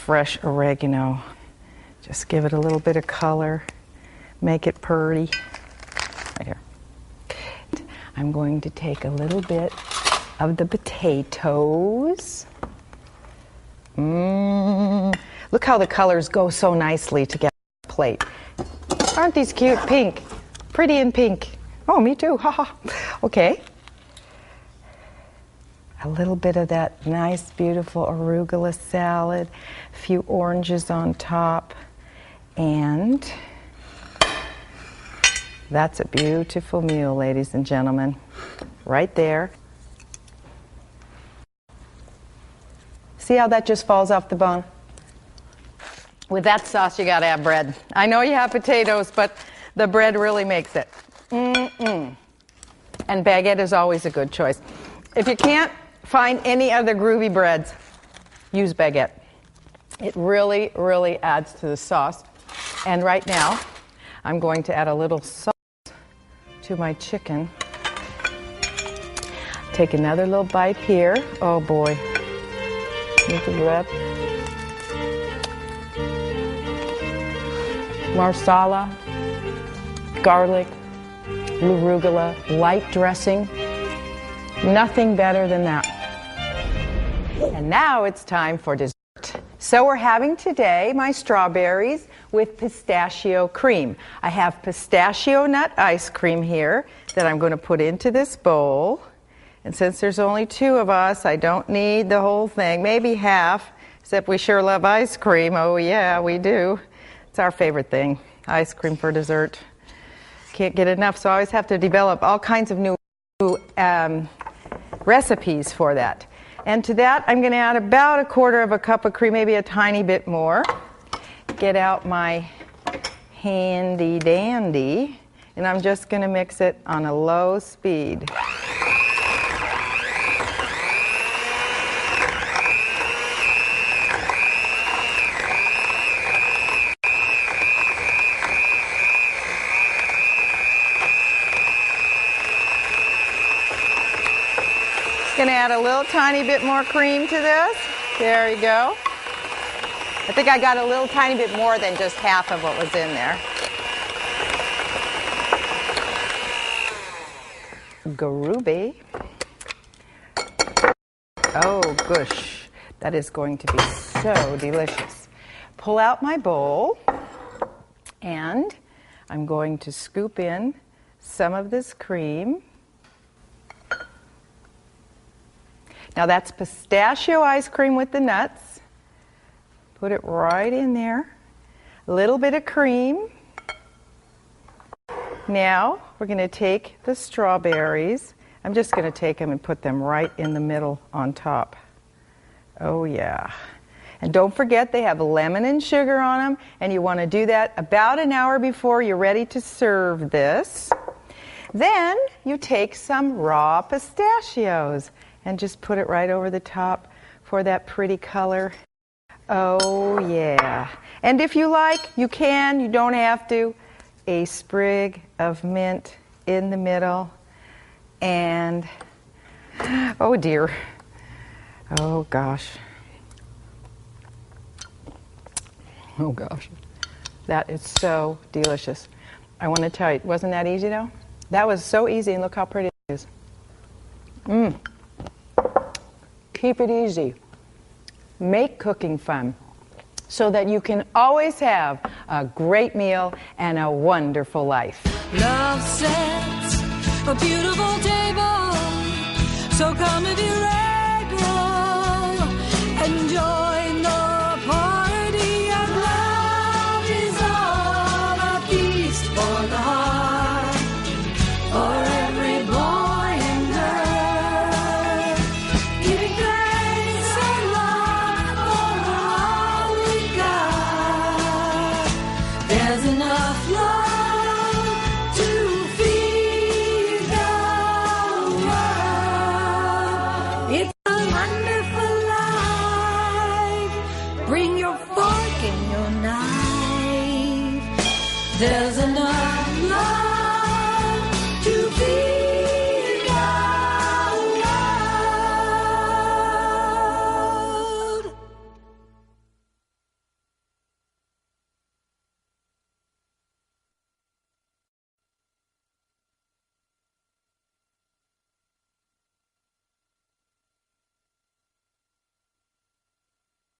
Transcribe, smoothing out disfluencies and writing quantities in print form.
fresh oregano. Just give it a little bit of color, make it pretty. Right here. I'm going to take a little bit of the potatoes. Look how the colors go so nicely together on the plate. Aren't these cute? Pink. Pretty in pink. Oh, me too. Haha. Okay. A little bit of that nice, beautiful arugula salad. A few oranges on top. And that's a beautiful meal, ladies and gentlemen. Right there. See how that just falls off the bone? With that sauce, you gotta have bread. I know you have potatoes, but the bread really makes it. And baguette is always a good choice. If you can't find any other groovy breads, use baguette. It really, really adds to the sauce. And right now, I'm going to add a little salt to my chicken. Take another little bite here. Oh boy. With the bread. Marsala, garlic, arugula, light dressing. Nothing better than that. And now it's time for dessert. So we're having today my strawberries with pistachio cream. I have pistachio nut ice cream here that I'm going to put into this bowl. And since there's only 2 of us, I don't need the whole thing, maybe half, except we sure love ice cream. Oh yeah, we do. It's our favorite thing, ice cream for dessert. Can't get enough, so I always have to develop all kinds of new recipes for that. And to that, I'm going to add about 1/4 cup of cream, maybe a tiny bit more. Get out my handy dandy, and I'm just going to mix it on a low speed. Going to add a little tiny bit more cream to this. There you go. I think I got a little tiny bit more than just half of what was in there. Gourmet. Oh, gosh. That is going to be so delicious. Pull out my bowl, and I'm going to scoop in some of this cream. Now that's pistachio ice cream with the nuts. Put it right in there. A little bit of cream. Now we're going to take the strawberries. I'm just going to take them and put them right in the middle on top. Oh yeah. And don't forget they have lemon and sugar on them, and you want to do that about an hour before you're ready to serve this. Then you take some raw pistachios and just put it right over the top for that pretty color. Oh yeah. And if you like, you can, you don't have to, a sprig of mint in the middle. And, oh dear. Oh gosh. Oh gosh. That is so delicious. I want to tell you, wasn't that easy though? That was so easy, and look how pretty it is. Keep it easy. Make cooking fun so that you can always have a great meal and a wonderful life. Love sets a beautiful table, so come if you like, and join the party of love is all a feast for the heart, for every boy and girl, giving thanks and love for all we got. There's enough love to feed the world. It's a wonderful life. Bring your fork and your knife. There's enough